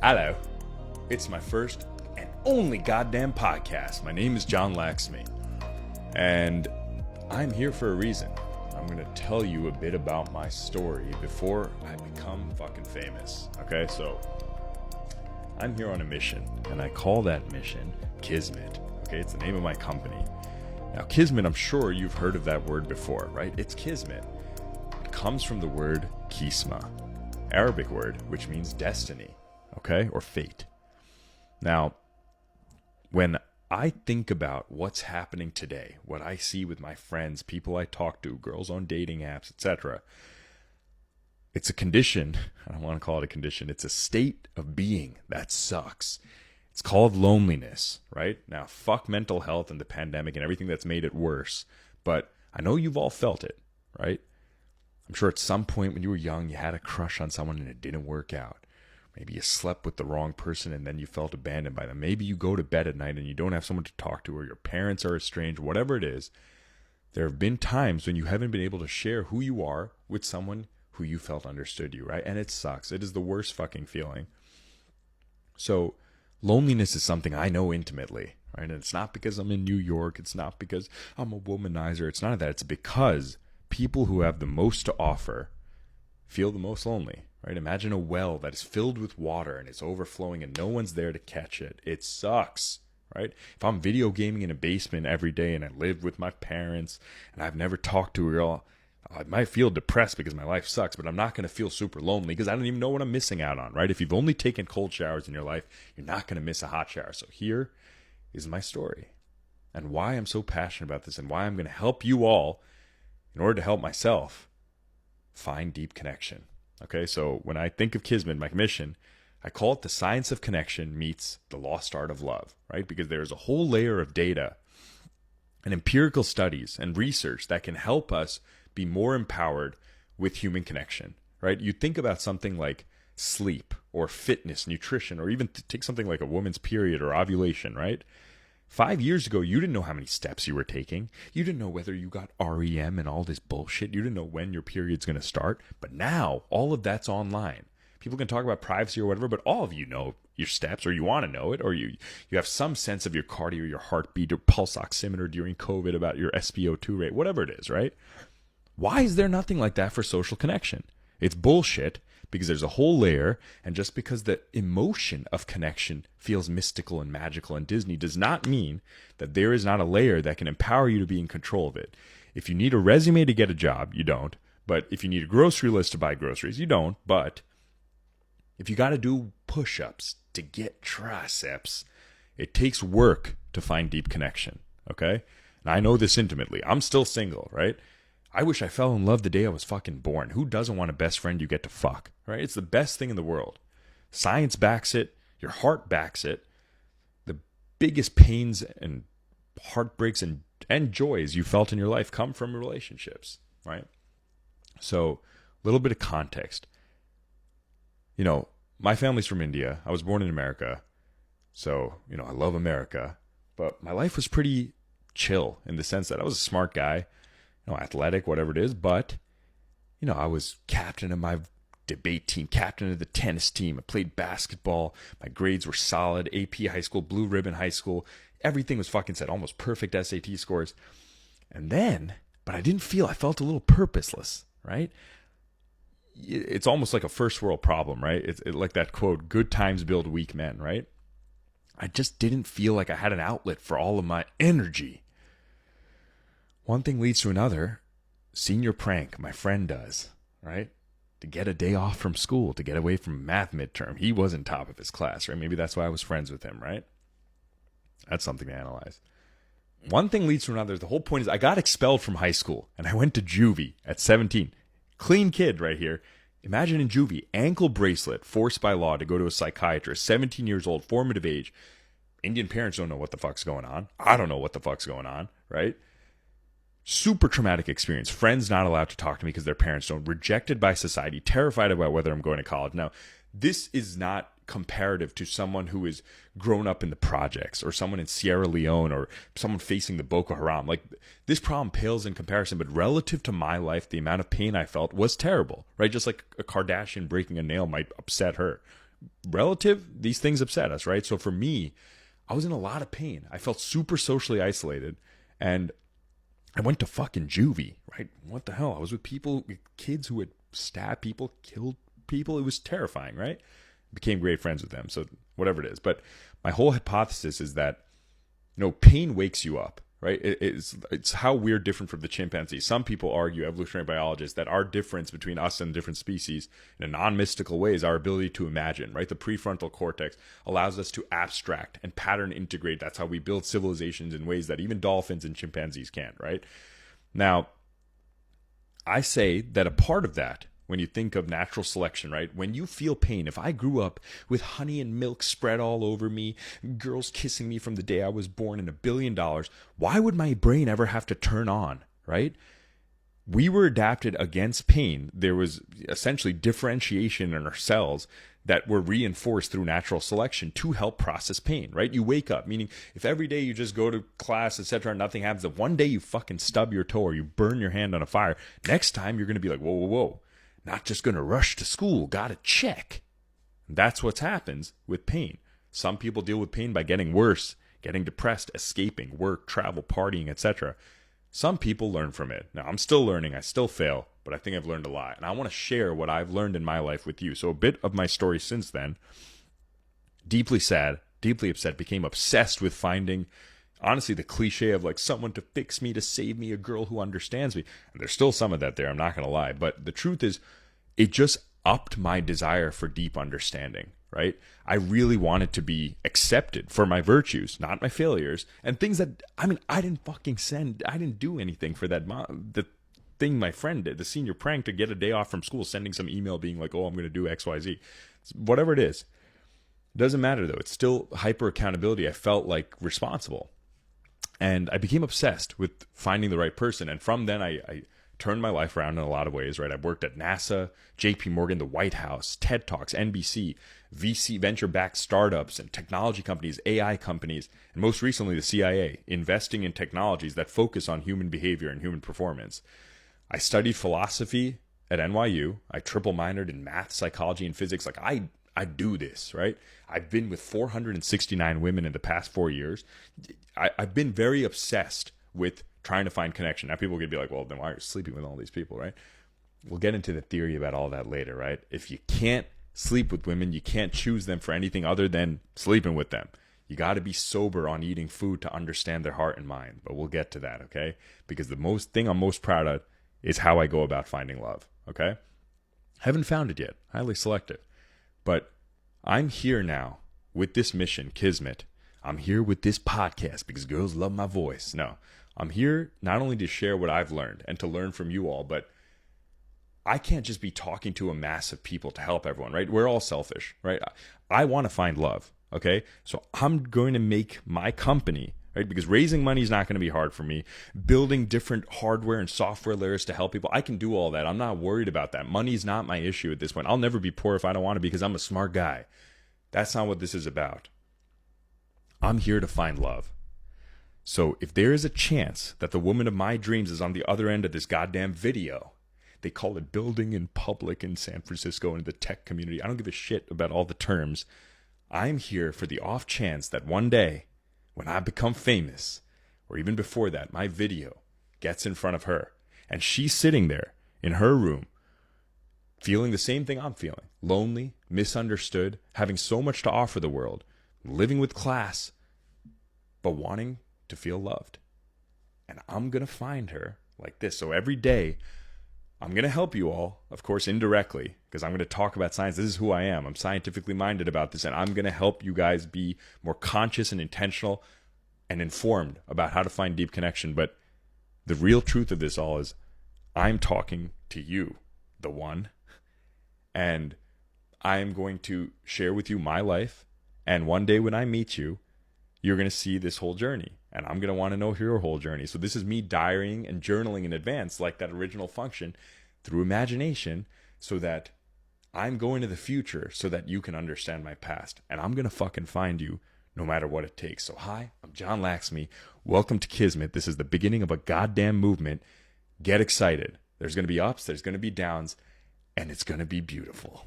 Hello. It's my first and only goddamn podcast. My name is John Laxmi, and I'm here for a reason. I'm going to tell you a bit about my story before I become fucking famous. Okay, so I'm here on a mission, and I call that mission Kiszmet. Okay, it's the name of my company. Now, Kiszmet, I'm sure you've heard of that word before, right? It's Kiszmet. It comes from the word Kiszmet, Arabic word, which means destiny, okay, or fate. Now, when I think about what's happening today, what I see with my friends, people I talk to, girls on dating apps, etc., it's a condition. I don't want to call it a condition. It's a state of being that sucks. It's called loneliness, right? Now, fuck mental health and the pandemic and everything that's made it worse, but I know you've all felt it, right? I'm sure at some point when you were young, you had a crush on someone and it didn't work out. Maybe you slept with the wrong person and then you felt abandoned by them. Maybe you go to bed at night and you don't have someone to talk to, or your parents are estranged, whatever it is. There have been times when you haven't been able to share who you are with someone who you felt understood you, right? And it sucks. It is the worst fucking feeling. So loneliness is something I know intimately, right? And it's not because I'm in New York. It's not because I'm a womanizer. It's none of that. It's because people who have the most to offer feel the most lonely. Right? Imagine a well that is filled with water and it's overflowing and no one's there to catch it. It sucks, right? If I'm video gaming in a basement every day and I live with my parents and I've never talked to a girl, I might feel depressed because my life sucks, but I'm not going to feel super lonely because I don't even know what I'm missing out on, right? If you've only taken cold showers in your life, you're not going to miss a hot shower. So here is my story and why I'm so passionate about this and why I'm going to help you all, in order to help myself, find deep connection. Okay, so when I think of Kiszmet, my mission, I call it the science of connection meets the lost art of love, right? Because there's a whole layer of data and empirical studies and research that can help us be more empowered with human connection, right? You think about something like sleep or fitness, nutrition, or even take something like a woman's period or ovulation, right? 5 years ago, you didn't know how many steps you were taking. You didn't know whether you got REM and all this bullshit. You didn't know when your period's going to start. But now, all of that's online. People can talk about privacy or whatever, but all of you know your steps, or you want to know it, or you have some sense of your cardio, your heartbeat, or pulse oximeter during COVID about your SpO2 rate, whatever it is, right? Why is there nothing like that for social connection? It's bullshit. Because there's a whole layer, and just because the emotion of connection feels mystical and magical and Disney does not mean that there is not a layer that can empower you to be in control of it. If you need a resume to get a job, you don't. But if you need a grocery list to buy groceries, you don't. But if you got to do push-ups to get triceps, it takes work to find deep connection, okay? And I know this intimately. I'm still single, right? I wish I fell in love the day I was fucking born. Who doesn't want a best friend you get to fuck, right? It's the best thing in the world. Science backs it. Your heart backs it. The biggest pains and heartbreaks and joys you felt in your life come from relationships, right? So, a little bit of context. You know, my family's from India. I was born in America. So, you know, I love America. But my life was pretty chill in the sense that I was a smart guy. You know, athletic, whatever it is, but, you know, I was captain of my debate team, captain of the tennis team. I played basketball. My grades were solid. AP high school, blue ribbon high school. Everything was fucking set. Almost perfect SAT scores. And then, but I felt a little purposeless, right? It's almost like a first world problem, right? It's like that quote, good times build weak men, right? I just didn't feel like I had an outlet for all of my energy. One thing leads to another. Senior prank, my friend does, right? To get a day off from school, to get away from math midterm. He wasn't top of his class, right? Maybe that's why I was friends with him, right? That's something to analyze. One thing leads to another. The whole point is I got expelled from high school, and I went to juvie at 17. Clean kid right here. Imagine in juvie, ankle bracelet, forced by law to go to a psychiatrist, 17 years old, formative age. Indian parents don't know what the fuck's going on. I don't know what the fuck's going on, right? Super traumatic experience. Friends not allowed to talk to me because their parents don't. Rejected by society. Terrified about whether I'm going to college. Now, this is not comparative to someone who is grown up in the projects or someone in Sierra Leone or someone facing the Boko Haram. Like, this problem pales in comparison, but relative to my life, the amount of pain I felt was terrible, right? Just like a Kardashian breaking a nail might upset her. relative, these things upset us, right? So for me, I was in a lot of pain. I felt super socially isolated, and I went to fucking juvie, right? What the hell? I was with kids who had stabbed people, killed people. It was terrifying, right? Became great friends with them. So whatever it is. But my whole hypothesis is that, pain wakes you up, right? It's how we're different from the chimpanzee. Some people argue, evolutionary biologists, that our difference between us and different species in a non-mystical way is our ability to imagine, right? The prefrontal cortex allows us to abstract and pattern integrate. That's how we build civilizations in ways that even dolphins and chimpanzees can't, right? Now, I say that a part of that, when you think of natural selection, right? When you feel pain, if I grew up with honey and milk spread all over me, girls kissing me from the day I was born, and $1 billion, why would my brain ever have to turn on, right? We were adapted against pain. There was essentially differentiation in our cells that were reinforced through natural selection to help process pain, right? You wake up, meaning if every day you just go to class, etc., and nothing happens, if one day you fucking stub your toe or you burn your hand on a fire, next time you're going to be like, whoa, whoa, whoa. Not just going to rush to school, got to check. That's what happens with pain. Some people deal with pain by getting worse, getting depressed, escaping, work, travel, partying, etc. Some people learn from it. Now, I'm still learning. I still fail, but I think I've learned a lot. And I want to share what I've learned in my life with you. So a bit of my story since then, deeply sad, deeply upset, became obsessed with finding, honestly, the cliche of like someone to fix me, to save me, a girl who understands me. And there's still some of that there, I'm not going to lie. But the truth is, it just upped my desire for deep understanding, right? I really wanted to be accepted for my virtues, not my failures, and things that, I didn't do anything for that. The thing my friend did, the senior prank to get a day off from school, sending some email being like, oh, I'm going to do X, Y, Z. Whatever it is. Doesn't matter though. It's still hyper accountability. I felt like responsible. And I became obsessed with finding the right person. And from then, I turned my life around in a lot of ways, right? I've worked at NASA, JP Morgan, the White House, TED Talks, NBC, VC venture-backed startups and technology companies, AI companies, and most recently the CIA, investing in technologies that focus on human behavior and human performance. I studied philosophy at NYU. I triple minored in math, psychology, and physics. Like I do this, right? I've been with 469 women in the past 4 years. I've been very obsessed with trying to find connection. Now people could be like, well, then why are you sleeping with all these people, right? We'll get into the theory about all that later, right? If you can't sleep with women, you can't choose them for anything other than sleeping with them. You got to be sober on eating food to understand their heart and mind. But we'll get to that, okay? Because the thing I'm most proud of is how I go about finding love, okay? Haven't found it yet. Highly selective. But I'm here now with this mission, Kiszmet. I'm here with this podcast because girls love my voice. No, I'm here not only to share what I've learned and to learn from you all, but I can't just be talking to a mass of people to help everyone, right? We're all selfish, right? I want to find love, okay? So I'm going to make my company, right? Because raising money is not going to be hard for me. Building different hardware and software layers to help people, I can do all that. I'm not worried about that. Money's not my issue at this point. I'll never be poor if I don't want to be because I'm a smart guy. That's not what this is about. I'm here to find love. So if there is a chance that the woman of my dreams is on the other end of this goddamn video, they call it building in public in San Francisco and in the tech community. I don't give a shit about all the terms. I'm here for the off chance that one day, when I become famous, or even before that, my video gets in front of her, and she's sitting there in her room, feeling the same thing I'm feeling. Lonely, misunderstood, having so much to offer the world, living with class, but wanting to feel loved. And I'm going to find her like this. So every day, I'm going to help you all, of course, indirectly, because I'm going to talk about science. This is who I am. I'm scientifically minded about this, and I'm going to help you guys be more conscious and intentional and informed about how to find deep connection. But the real truth of this all is I'm talking to you, the one, and I am going to share with you my life. And one day when I meet you, you're going to see this whole journey. And I'm going to want to know your whole journey. So this is me diarying and journaling in advance, like that original function, through imagination, so that I'm going to the future so that you can understand my past. And I'm going to fucking find you no matter what it takes. So hi, I'm John Laxmi. Welcome to Kiszmet. This is the beginning of a goddamn movement. Get excited. There's going to be ups, there's going to be downs, and it's going to be beautiful.